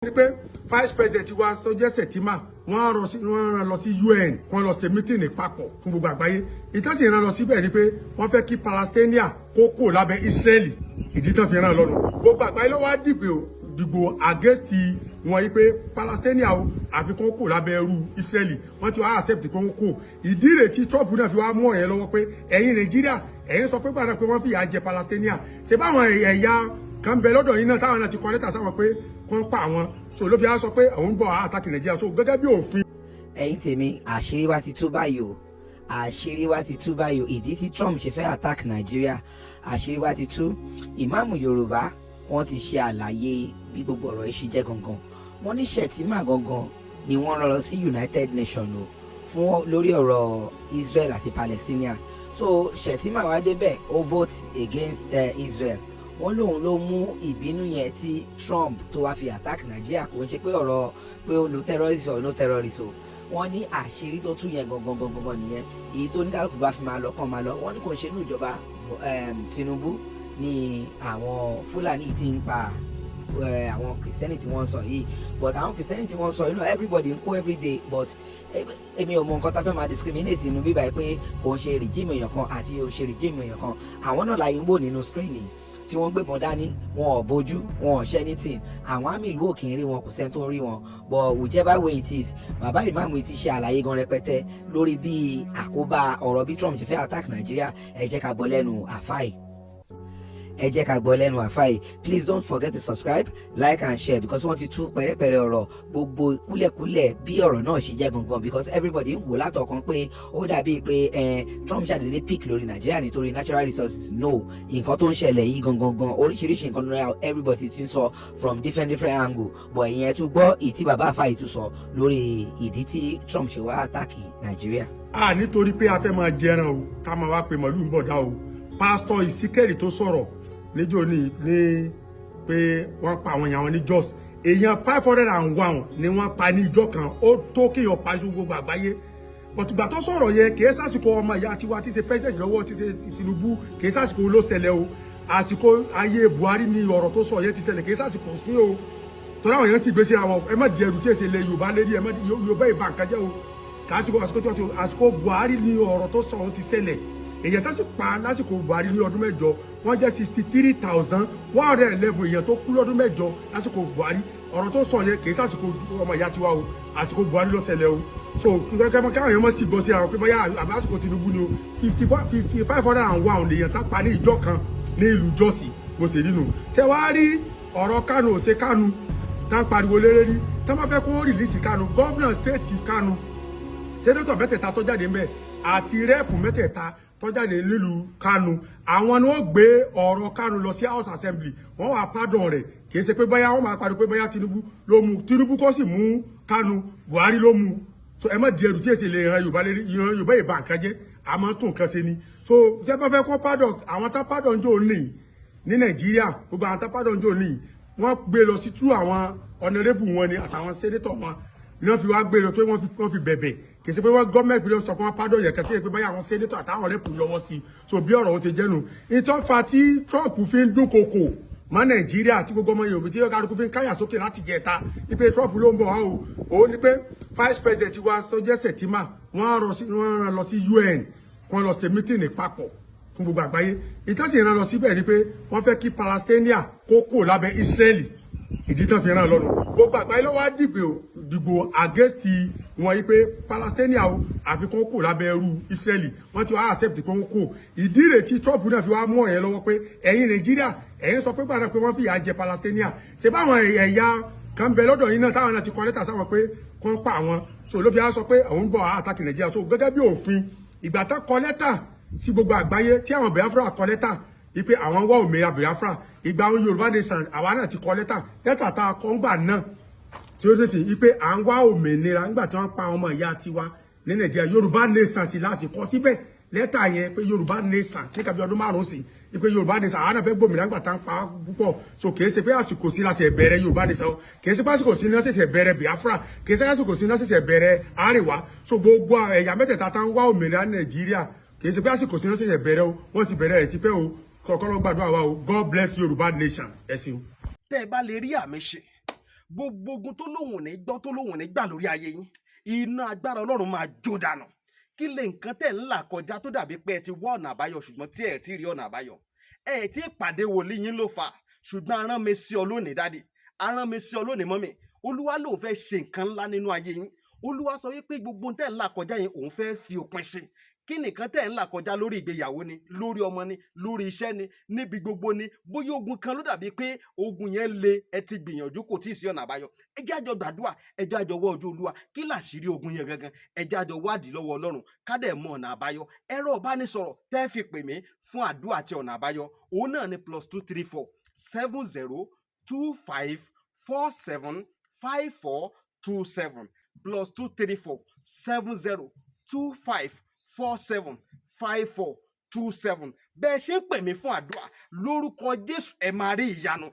Ni pé vice president wa sọjẹ́ Sẹ̀tìmà wọ́n rán lọ sí UN wọ́n lọ ṣe meeting papọ̀ fún gbogbo àgbáyé ìtọ́sí ìran lọ síbẹ̀ ni pé wọ́n fẹ́ kí Palestinian kó lábẹ́ Israeli ìdí tán fi rán lọ́nu gbogbo àgbáyé ló wá dìgbò against wọn yìí pé Palestinian o àfikún kó lábẹ́ ẹrú Israeli wọ́n ti wá accept pé wọ́n kó ìdí rẹ̀ tí Trump náà fi wá mú ọ̀yẹ́ lọ́wọ́ pé ẹ̀yin Nàìjíríà ẹ̀yin sọ pé gbàdá pé wọ́n fìyà jẹ Palestinian ṣe báwọn ẹ̀yà kan bẹ lọ́dọ̀ yìí náà táwọn náà ti kọ lẹ́tà sáwọn pé wọ́n pa àwọn so ló fi á sọ pé àwọn ń bọ̀ àtàkì Nàìjíríà so gẹ́gẹ́ bí òfin. ẹ̀yin tèmi àṣírí wa ti tú báyìí o àṣírí wa ti tú báyìí o ìdí tí Trump ṣe fẹ́ attack Nàìjíríà àṣírí wa ti tú ìmáàmù Yorùbá wọ́n ti ṣe àlàyé bí gbogbo ọ̀rọ̀ yìí ṣe jẹ́ gangan wọ́n ní Sẹ̀tìmà gangan ni wọ́n rán lọ sí United Nations o fún lórí ọ̀rọ̀ Israel àti Palestinian so Sẹ̀tìmà wá débẹ̀ ó vote against Israel wọ́n lóun ló mú ìbínú yẹn tí Trump tó wá fi attack Nàìjíríà kò ń ṣe pé ọ̀rọ̀ pé ó lo terrorist or no terrorist o wọ́n ní àṣírí tó tún yẹn gangan nìyẹn èyí tó ní kálukú bá fi máa lọ kàn máa lọ wọ́n ní kò ń ṣe inú ìjọba Tinubu ní àwọn Fúlàní tí ń pa àwọn Kìrìsìtẹ́nì tí wọ́n ń sọ yìí but àwọn Kìrìsìtẹ́nì tí wọ́n ń sọ you know everybody ń kó everyday but èmi ò mọ nǹkan tá fẹ́ máa discriminate inú bíbá yìí pé kò ń ṣe regime èèyàn kan àti ò ṣe regime èèyàn kan àwọn náà láyé ń wò nínú screen yìí tí wọ́n gbébọn dání wọn ò bójú wọn ò ṣe anything àwọn àmì ìlú òkè ń rí wọn kò sẹ́ni tó ń rí wọn but whichever way it is bàbá ìmáàmù ti ṣe àlàyé gan rẹpẹtẹ lórí bí àkóbá ọ̀rọ̀ bí Trump ṣe fẹ́ attack Nàìjíríà ẹ jẹ́ ká gbọ́ lẹ́nu àfáì please don't forget to subscribe like and share because wọ́n ti tú pẹ̀rẹ́pẹ̀rẹ́ ọ̀rọ̀ gbogbo kúlẹ̀kúlẹ̀ bí ọ̀rọ̀ náà ṣe jẹ́ gangan because everybody ń wò látọ̀kan pé ó dàbí pé Trump ṣàdédé pick lórí Nàìjíríà nítorí natural resources no nǹkan tó ń ṣẹlẹ̀ yìí gangan oríṣiríṣi nǹkan lórí everybody ti ń sọ from different angle but ìyẹn tún gbọ́ ìtí bàbá àfáì tún sọ lórí ìdí tí Trump ṣe wá attack Nàìjíríà. Nítorí pé a fẹ́ máa jẹran o ká máa wá pe màlúù ń bọ̀ dá o pásítọ̀ Ìsíkẹ́rì tó sọ̀rọ̀ níjó ní pé wọ́n pa àwọn èèyàn wọn ní Jos èèyàn 501 ni wọ́n pa ní ìjọ kan ó tó kéèyàn pa ju gbogbo àgbáyé bọ̀tùgbà tó sọ̀rọ̀ yẹn kìí sásìkò ọmọ ìyá tiwa tí ṣe president lọ́wọ́ tí ṣe Tinubu kìí sásìkò ló ṣẹlẹ̀ o àsìkò ayé Buhari ni ọ̀rọ̀ tó sọ yẹn ti ṣẹlẹ̀ kìí sásìkò sí o tọ́lá àwọn èèyàn sì gbé sí àwọn ẹ má di ẹrù tí èsì ilẹ̀ Yorùbá lérí ẹ má di Yorùbá ìbá nǹkan jẹ́ o àsìkò Buhari ni ọ̀rọ̀ tó sọ ohun ti ṣẹlẹ̀ èèyàn tó sì pa lásìkò Buhari ní ọdún mẹ́jọ wọ́n jẹ́ 63,111 èèyàn tó kú lọ́dún mẹ́jọ lásìkò Buhari ọ̀rọ̀ tó sọ yẹn kì í sàsìkò ọmọ ìyá tiwa o àsìkò Buhari ló ṣẹlẹ̀ o so káwọn èèyàn mọ̀ sí gbọ́ sí àwọn pé bóyá àbí àsìkò Tinubu ni o 501 èèyàn tá pa ní ìjọ kan ní ìlú Jọ́sì bó ṣe nínú ṣé wàá rí ọ̀rọ̀ Kánò ṣe Kánò tá ń pariwo léré rí tá má fẹ́ kó rìlíìsì Kánò gọ́vnà stéètì Kánò sẹ́nẹ́tọ̀ mẹ́tẹ̀ẹ̀ta tó jáde ńbẹ̀ àti rẹ́ẹ̀pù mẹ́tẹ̀ẹ̀ta tọ́jáde nílùú Kánò àwọn ni wọ́n gbé ọ̀rọ̀ Kánò lọ sí House Assembly wọ́n wà pardon rẹ̀ kìí ṣe pé bóyá wọ́n máa pariwo pé bóyá Tinubu ló mú Tinubu kọ́ sì mú Kánò Buhari ló mú so ẹ má di ẹrù tí èsì lè ran Yorùbá lérí ìran Yorùbá ìbá nǹkan jẹ́ àmọ́ tó nǹkan ṣe ni so jẹ́ bá fẹ́ kọ́ pardon àwọn tá pardon jò ní Nàìjíríà gbogbo àwọn tá pardon jò ní wọ́n gbé lọ sí tú àwọn honorable wọn ni àtàwọn senator wọn ni wọ́n fi wá gbé lọ pé wọ́n fi bẹ̀bẹ̀ kì í ṣe pé wọ́n gọ́ọ̀mẹ̀ntì ló sọ pé wọ́n pardon yẹn kẹ́tẹ́ pé báyà àwọn sẹ́nétọ̀ àtàwọn rẹ́pù lọ́wọ́ sí i so bí ọ̀rọ̀ ó ṣe jẹ́nu ìtọ́fà tí Trump fi ń dúnkokò mọ́ Nàìjíríà àti gbogbo ọmọ Yorùbá tí kálukú fi ń káyà sókè láti jẹta wípé Trump ló ń bọ̀ wá o òun ni pé vice president wa sọjẹ́ Sẹ̀tìmà wọ́n rán lọ sí UN wọ́n lọ ṣe meeting papọ̀ fún gbogbo àgbáyé ìtọ́sí ìran lọ síbẹ̀ ni pé wọ́n fẹ́ kí Palestinian kó lábẹ́ Israeli ìdí tán fi ràn lọ́nu gbogbo àgbáyé ló wá dìgbò against wọn yìí pé Palestinian o àfikún kò lábẹ́ ẹrú Israeli wọ́n ti wá accept pé wọ́n kò ìdí rẹ̀ tí Trump náà fi wá mú ọ̀yẹ́ lọ́wọ́ pé ẹ̀yin Nàìjíríà ẹ̀yin sọ pé gbàdá pé wọ́n fìyà jẹ Palestinian ṣe báwọn ẹ̀yà kan bẹ lọ́dọ̀ yín náà táwọn náà ti kọ lẹ́tà sáwọn pé wọ́n pa àwọn so ló fi á sọ pé àwọn ń bọ̀ àtàkì Nàìjíríà so gẹ́gẹ́ bí òfin ìgbà tán kọ lẹ́tà sí gbogbo àgbáyé tí àwọn Biafra kọ lẹ́tà ipe àwọn wá òmìnira Biafra ìgbà àwọn Yorùbá nation àwa náà ti kọ lẹ́tà tá a kọ ńgbà náà tí ó sì ipe à ń wá òmìnira nígbà tí wọ́n pa ọmọ ìyá tiwa ní Nàìjíríà Yorùbá nation sì láti kọ síbẹ̀ lẹ́tà yẹn pé Yorùbá nation ní kàbí ọdún 5 sí ipe Yorùbá nation àwọn náà fẹ́ gbòmìnira nígbà tá ń pa púpọ̀ so kìí ṣe pé àsìkò sí láti bẹ̀rẹ̀ Yorùbá nation kìí ṣe pé àsìkò sí náà ṣẹ̀ṣẹ̀ bẹ̀rẹ̀ Biafra kìí ṣe àsìkò sí náà ṣẹ̀ṣẹ̀ bẹ̀rẹ̀ Àríwá so gbogbo ẹ̀yà mẹ́tẹ̀ẹ̀ta tá ń wá òmìnira Nàìjíríà kìí ṣe pé àsìkò sí náà ṣẹ̀ṣẹ̀ bẹ̀rẹ̀ o wọ́n ti bẹ̀rẹ̀ ẹ̀ ti pẹ́ o kọ́kọ́rọ́ gbàdúrà wa o God bless Yorùbá nation ẹ ṣeun. tẹ́ ẹ bá lè rí àmì ṣe gbogbo ogun tó lóhùn ò ní gbọ́ tó lóhùn ò ní gbà lórí ayé yín, iná agbára Ọlọ́run máa jó dànù. Kí lè nǹkan tẹ̀ ń là kọjá tó dàbí pé ẹ ti wá ọ̀nà àbáyọ ṣùgbọ́n tí ẹ ti rí ọ̀nà àbáyọ? Ẹ ti pàdé wòlíì yín ló fà, ṣùgbọ́n arán mi sí ọ lónìí dádì, arán mi sí ọ lónìí mọ́mì. Olúwa lòun fẹ́ ṣe nǹkan ńlá nínú ayé yín. Olúwa sọ wípé gbogbo tẹ̀ ń là kọjá yẹn òun fẹ́ fi òpin sí. Kí nìkan tẹ̀ ń là kọjá lórí ìgbéyàwó ni, lórí ọmọ ni, lórí iṣẹ́ ni, níbi gbogbo ni, bóyá ogun kan ló dàbí pé ogun yẹn le, ẹ ti gbìyànjú kò tíì sí ọ̀nà àbáyọ. Ẹ jẹ́ àjọ gbàdúrà, ẹ jẹ́ àjọ wá ojú Olúwa, kí làṣírí ogun yẹn gangan, ẹ jẹ́ àjọ wádìí lọ́wọ́ Ọlọ́run ká dẹ̀ mọ ọ̀nà àbáyọ. Ẹ̀rọ ìbánisọ̀rọ̀ tẹ́ fi pè mí fún àdúrà àti ọ̀nà àbáyọ òun náà ni +234 70 25 47 5427 +234 70 25 47 5427. Bẹ́ẹ̀ ṣe ń pè mí fún àdúrà lórúkọ Jésù ẹ máa rí ìyanu.